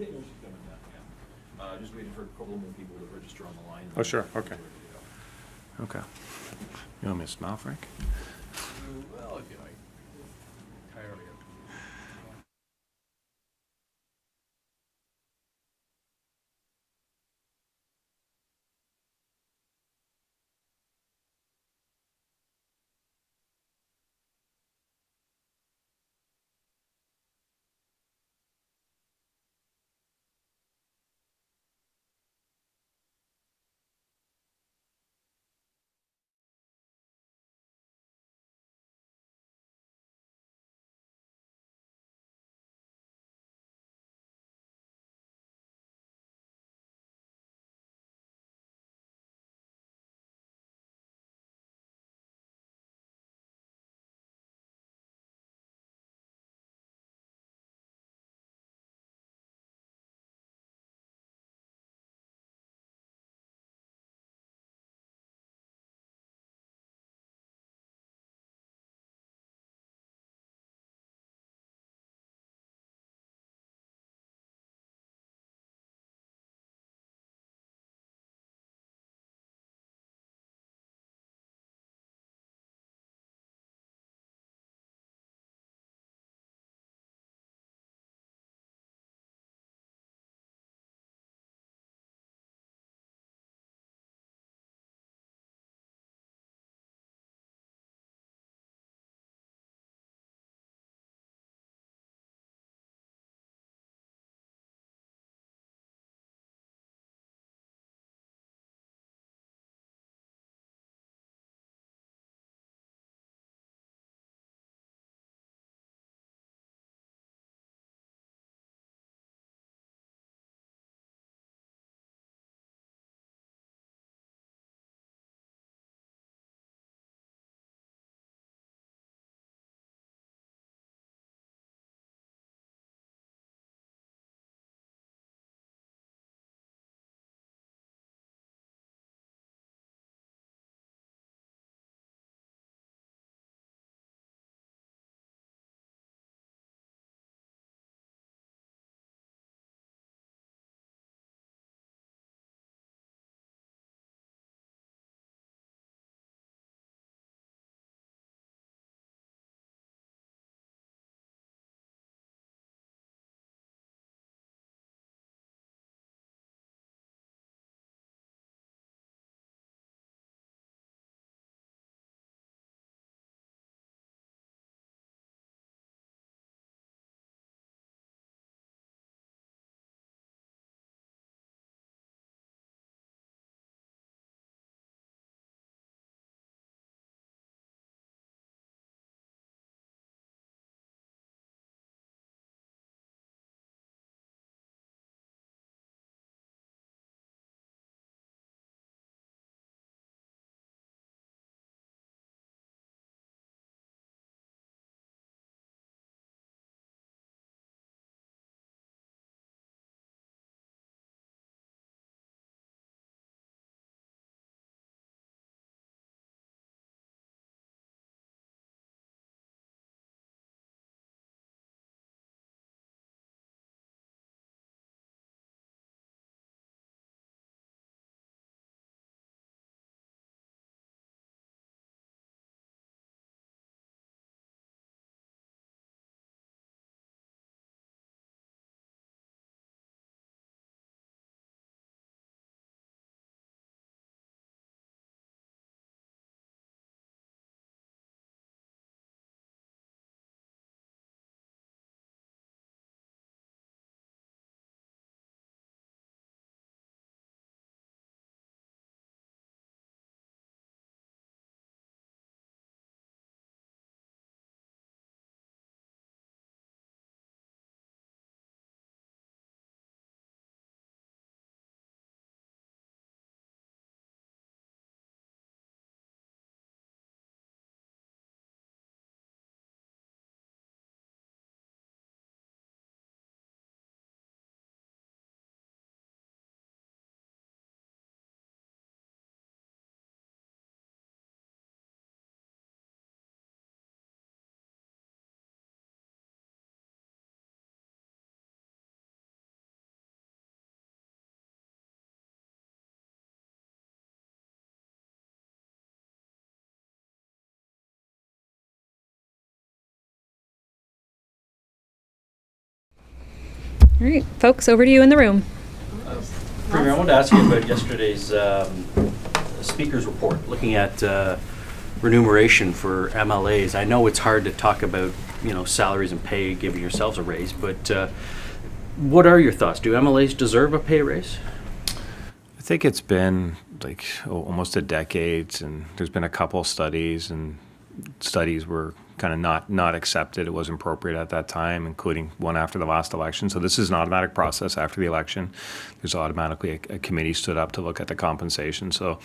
Yeah, no, she's coming down, yeah. Just waiting for a couple more people to register on the line. Oh, sure, We're okay. ready to go. Okay. You want me to smile, Frank? Well, if you like. All right, folks, over to you in the room. Premier, I wanted to ask you about yesterday's speaker's report, looking at remuneration for MLAs. I know it's hard to talk about, salaries and pay, giving yourselves a raise, but what are your thoughts? Do MLAs deserve a pay raise? I think it's been like almost a decade, and there's been a couple studies, and studies were kind of not accepted. It wasn't appropriate at that time, including one after the last election. So this is an automatic process after the election. There's automatically a committee stood up to look at the compensation. So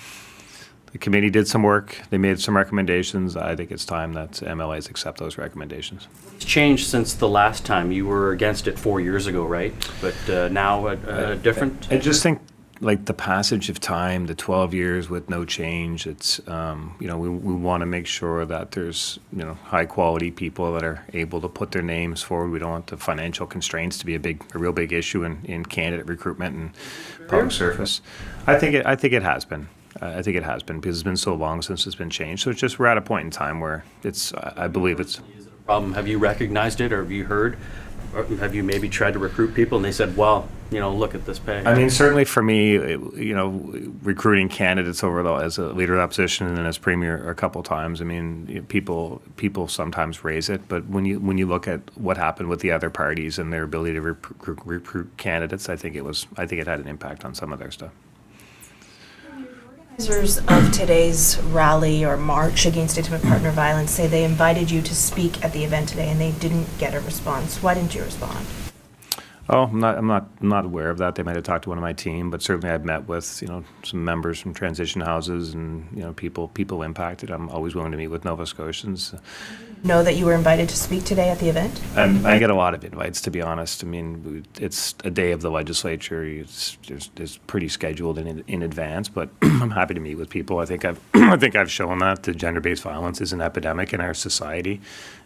the committee did some work. They made some recommendations. I think it's time that MLAs accept those recommendations. It's changed since the last time. You were against it 4 years ago, right? But now different? I just think like the passage of time, the 12 years with no change, it's, we want to make sure that there's, high quality people that are able to put their names forward. We don't want the financial constraints to be a real big issue in candidate recruitment and public service. I think it has been. I think it has been because it's been so long since it's been changed. So it's just we're at a point in time where I believe it's. Is it a problem? Have you recognized it, or have you heard? Or have you maybe tried to recruit people and they said, well, look at this pay? I mean, certainly for me, recruiting candidates as a leader of the opposition and then as premier a couple times, I mean, people sometimes raise it. But when you look at what happened with the other parties and their ability to recruit candidates, I think it had an impact on some of their stuff. Organizers of today's rally or march against intimate partner violence say they invited you to speak at the event today and they didn't get a response. Why didn't you respond? Oh, I'm not aware of that. They might have talked to one of my team, but certainly I've met with some members from transition houses and people impacted. I'm always willing to meet with Nova Scotians. Know that you were invited to speak today at the event? I get a lot of invites, to be honest. I mean, it's a day of the legislature. It's pretty scheduled in advance, but I'm happy to meet with people. I think I've shown that the gender-based violence is an epidemic in our society.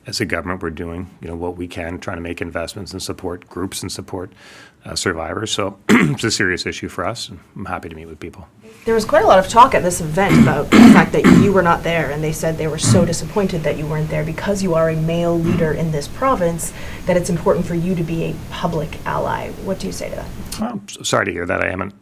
As a government, we're doing what we can, trying to make investments and support groups and support survivors. So it's a serious issue for us, and I'm happy to meet with people. There was quite a lot of talk at this event about the fact that you were not there, and they said they were so disappointed that you weren't there because you are a male leader in this province, that it's important for you to be a public ally. What do you say to that? Well, sorry to hear that. I am an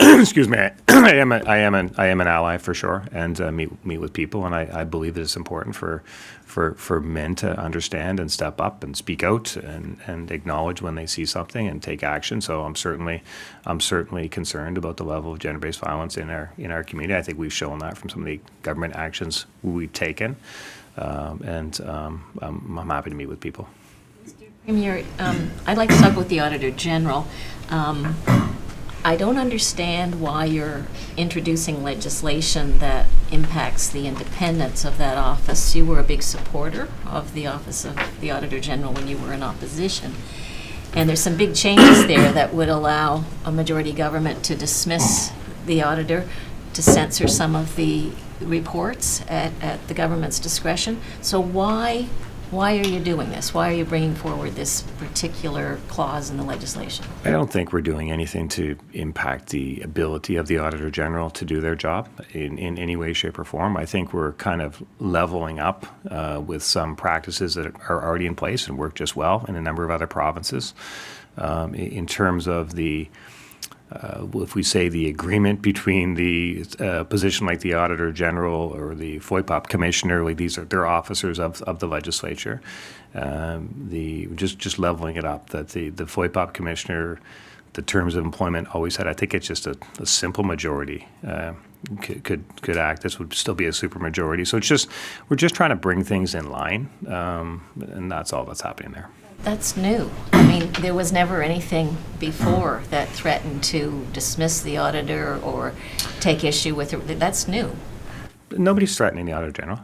excuse me. I am an ally for sure, and meet with people, and I believe that it's important for men to understand and step up and speak out and acknowledge when they see something and take action. So I'm certainly concerned about the level of gender-based violence in our community. I think we've shown that from some of the government actions we've taken, and I'm happy to meet with people. Premier, I'd like to talk with the Auditor General. I don't understand why you're introducing legislation that impacts the independence of that office. You were a big supporter of the Office of the Auditor General when you were in opposition. And there's some big changes there that would allow a majority government to dismiss the auditor, to censor some of the reports at the government's discretion. So why are you doing this? Why are you bringing forward this particular clause in the legislation? I don't think we're doing anything to impact the ability of the Auditor General to do their job in any way, shape, or form. I think we're kind of leveling up with some practices that are already in place and work just well in a number of other provinces. In terms of the if we say the agreement between the position like the Auditor General or the FOIPOP Commissioner, like they're officers of the legislature. Just leveling it up, that the FOIPOP Commissioner, the terms of employment always had, I think it's just a simple majority could act. This would still be a super majority. So we're just trying to bring things in line, and that's all that's happening there. That's new. I mean, there was never anything before that threatened to dismiss the auditor or take issue with it. That's new. Nobody's threatening the Auditor General.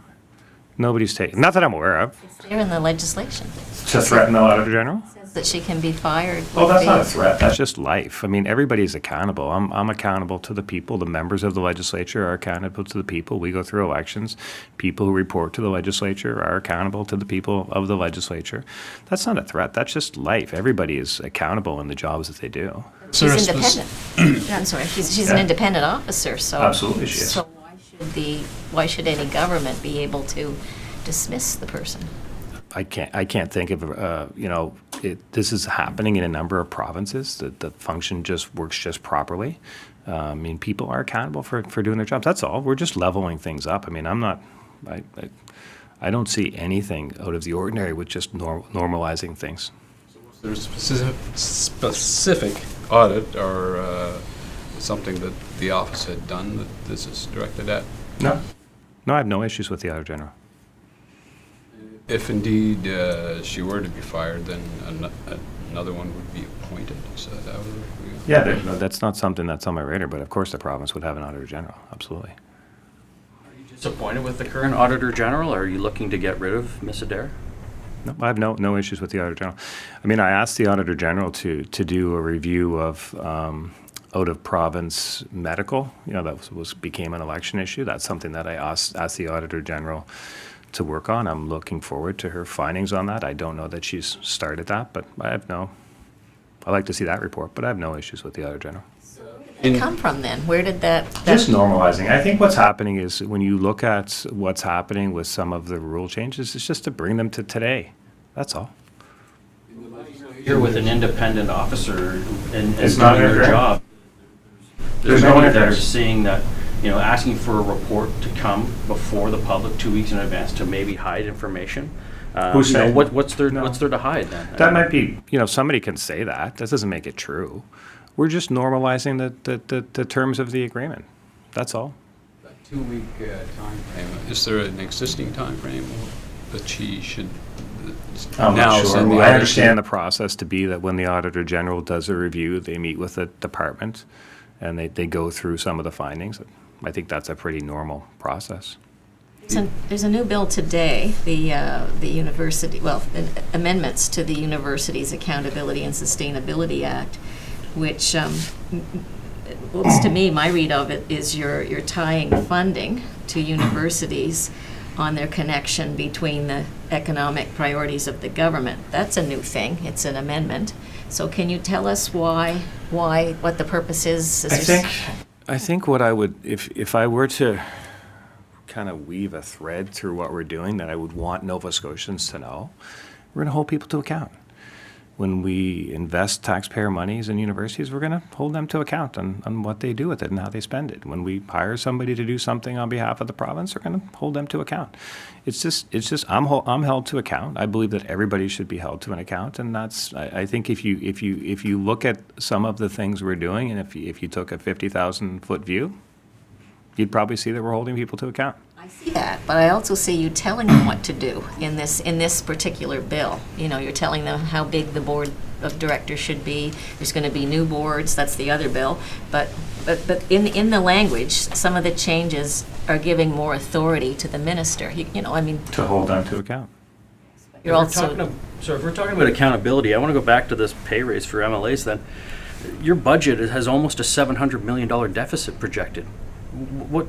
Nobody's taking, not that I'm aware of. It's there in the legislation. To threaten the Auditor General? It says that she can be fired. Well, that's not a threat. That's just life. I mean, everybody's accountable. I'm accountable to the people. The members of the legislature are accountable to the people. We go through elections. People who report to the legislature are accountable to the people of the legislature. That's not a threat. That's just life. Everybody is accountable in the jobs that they do. She's independent. I'm sorry. She's an independent officer. So absolutely, she is. So why should any government be able to dismiss the person? I can't think of this is happening in a number of provinces. The function just works just properly. I mean, people are accountable for doing their jobs. That's all. We're just leveling things up. I mean, I don't see anything out of the ordinary with just normalizing things. There's specific audit or something that the office had done that this is directed at? No. No, I have no issues with the Auditor General. If indeed she were to be fired, then another one would be appointed. So that would, Yeah, that's not something that's on my radar, but of course the province would have an Auditor General, absolutely. Are you disappointed with the current Auditor General, or are you looking to get rid of Ms. Adair? No, I have no issues with the Auditor General. I mean, I asked the Auditor General to do a review of out of province medical. You know, that became an election issue. That's something that I asked the Auditor General to work on. I'm looking forward to her findings on that. I don't know that she's started that, but I'd like to see that report, but I have no issues with the Auditor General. Come from then? Where did that? Just normalizing. I think what's happening is when you look at what's happening with some of the rule changes, it's just to bring them to today. That's all. You're with an independent officer and It's doing not their fair. job. There's There's no many that are interference. seeing that, asking for a report to come before the public 2 weeks in advance to maybe hide information. Who's saying? What's there No. to hide then? That might be, somebody can say that. That doesn't make it true. We're just normalizing the terms of the agreement. That's all. that 2-week time frame. Is there an existing time frame that she should I'm now not sure. send the I auditor? understand the process to be that when the Auditor General does a review, they meet with the department and they go through some of the findings. I think that's a pretty normal process. There's a new bill today, the university, amendments to the Universities Accountability and Sustainability Act, which looks to me, my read of it is you're tying funding to universities on their connection between the economic priorities of the government. That's a new thing. It's an amendment. So can you tell us what the purpose is? I think what I would, if I were to kind of weave a thread through what we're doing that I would want Nova Scotians to know, we're going to hold people to account. When we invest taxpayer monies in universities, we're going to hold them to account on what they do with it and how they spend it. When we hire somebody to do something on behalf of the province, we're going to hold them to account. It's just I'm held to account. I believe that everybody should be held to an account, and I think if you look at some of the things we're doing, and if you took a 50,000-foot view, you'd probably see that we're holding people to account. I see that, but I also see you telling them what to do in this particular bill. You're telling them how big the board of directors should be. There's going to be new boards. That's the other bill. But in the language, some of the changes are giving more authority to the minister. To hold them to account. You're also So if we're talking about accountability, I want to go back to this pay raise for MLAs then. Your budget has almost a $700 million deficit projected. What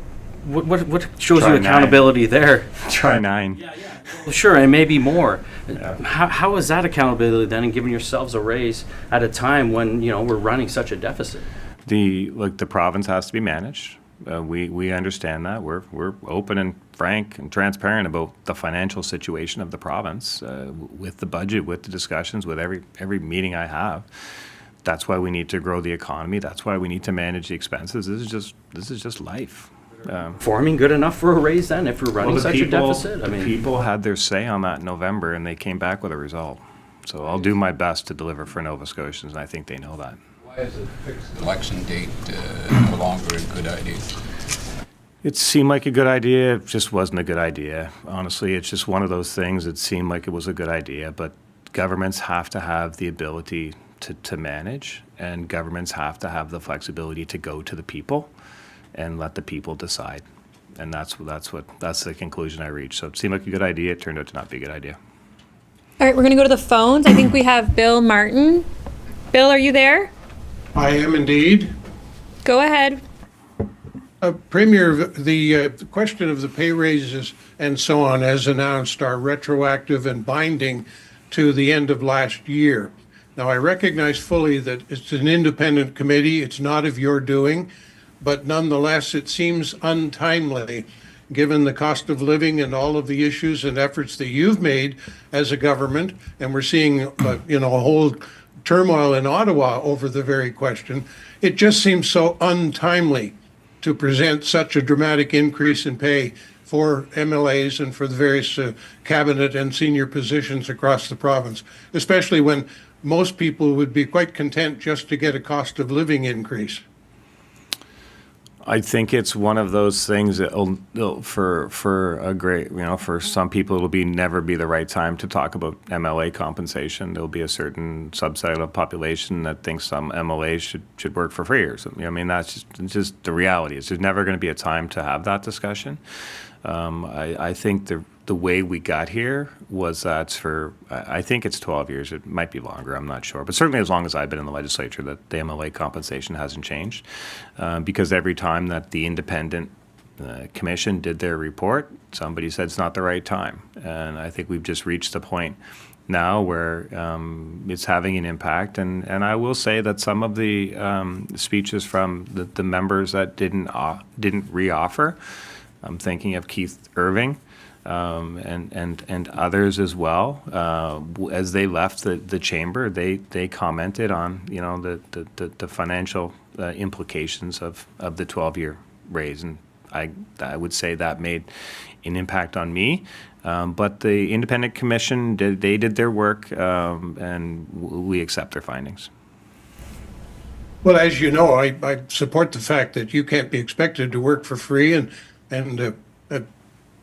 shows Try you accountability there? Try 9. Well, sure, and maybe more. Yeah. How is that accountability then, and giving yourselves a raise at a time when we're running such a deficit? The province has to be managed. We understand that. We're open and frank and transparent about the financial situation of the province with the budget, with the discussions, with every meeting I have. That's why we need to grow the economy. That's why we need to manage the expenses. This is just life. Forming good enough for a raise then, if we're running such a deficit? The people had their say on that in November, and they came back with a result. So I'll do my best to deliver for Nova Scotians, and I think they know that. Why is a fixed election date no longer a good idea? It seemed like a good idea. It just wasn't a good idea. Honestly, it's just one of those things. It seemed like it was a good idea, but governments have to have the ability to manage, and governments have to have the flexibility to go to the people and let the people decide. And that's the conclusion I reached. So it seemed like a good idea. It turned out to not be a good idea. All right, we're going to go to the phones. I think we have Bill Martin. Bill, are you there? I am indeed. Go ahead. Premier, the question of the pay raises and so on, as announced, are retroactive and binding to the end of last year. Now, I recognize fully that it's an independent committee. It's not of your doing, but nonetheless, it seems untimely given the cost of living and all of the issues and efforts that you've made as a government, and we're seeing, a whole turmoil in Ottawa over the very question, it just seems so untimely to present such a dramatic increase in pay for MLAs and for the various cabinet and senior positions across the province, especially when most people would be quite content just to get a cost of living increase. I think it's one of those things that for some people it'll never be the right time to talk about MLA compensation. There'll be a certain subset of the population that thinks some MLAs should work for free or something. I mean, that's just the reality. There's never going to be a time to have that discussion. I think the way we got here was I think it's 12 years. It might be longer. I'm not sure. But certainly as long as I've been in the legislature, that the MLA compensation hasn't changed. Because every time that the independent commission did their report, somebody said it's not the right time. And I think we've just reached the point now where it's having an impact. And I will say that some of the speeches from the members that didn't reoffer, I'm thinking of Keith Irving, and others as well. As they left the chamber, they commented on the financial implications of the 12-year raise, and I would say that made an impact on me. But the independent commission did their work, and we accept their findings. Well, as you know, I support the fact that you can't be expected to work for free, and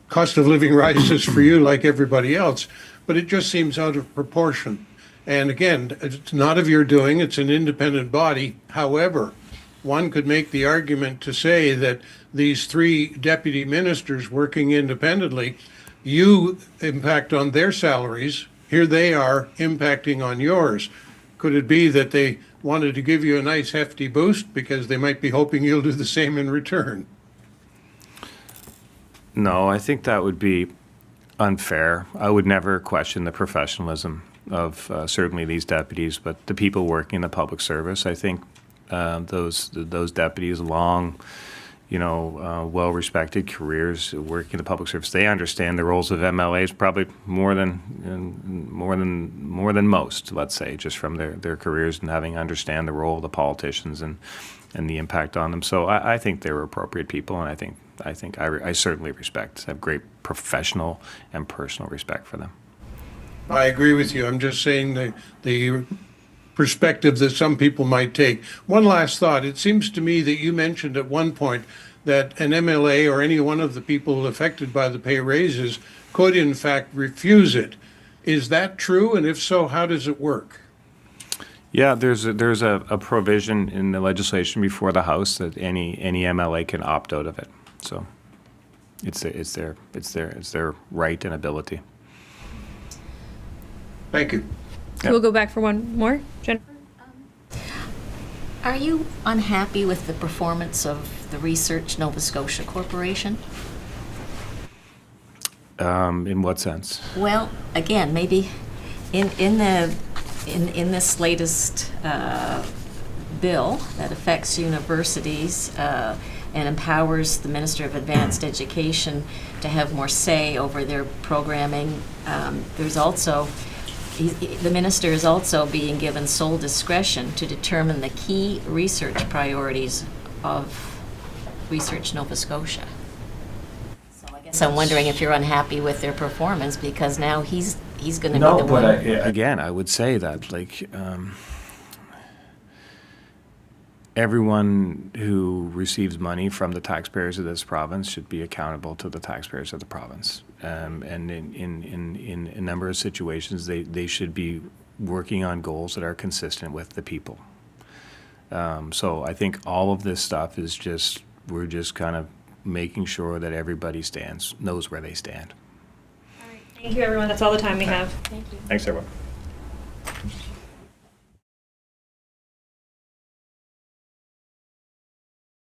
cost of living rises for you like everybody else, but it just seems out of proportion. And again, it's not of your doing, it's an independent body. However, one could make the argument to say that these three deputy ministers working independently, you impact on their salaries, here they are impacting on yours. Could it be that they wanted to give you a nice hefty boost because they might be hoping you'll do the same in return? No, I think that would be unfair. I would never question the professionalism of certainly these deputies, but the people working in the public service. I think those deputies, long, well-respected careers working in the public service, they understand the roles of MLAs probably more than most. Let's say, just from their careers and having understand the role of the politicians and the impact on them. So I think they were appropriate people, and I certainly have great professional and personal respect for them. I agree with you. I'm just saying the perspective that some people might take. One last thought. It seems to me that you mentioned at one point that an MLA or any one of the people affected by the pay raises could in fact refuse it. Is that true? And if so, how does it work? Yeah, there's a provision in the legislation before the House that any MLA can opt out of it. So it's their right and ability. Thank you. So we'll go back for one more. Jennifer? Are you unhappy with the performance of the Research Nova Scotia Corporation? In what sense? Well, again, maybe in this latest bill that affects universities and empowers the Minister of Advanced Education to have more say over their programming, there's also the minister is also being given sole discretion to determine the key research priorities of Research Nova Scotia. So I guess I'm wondering if you're unhappy with their performance, because now he's going to be the one. Again, I would say that everyone who receives money from the taxpayers of this province should be accountable to the taxpayers of the province. And in a number of situations, they should be working on goals that are consistent with the people. So I think all of this stuff is we're just kind of making sure that everybody knows where they stand. All right. Thank you, everyone. That's all the time we have. Thank you. Thanks, everyone.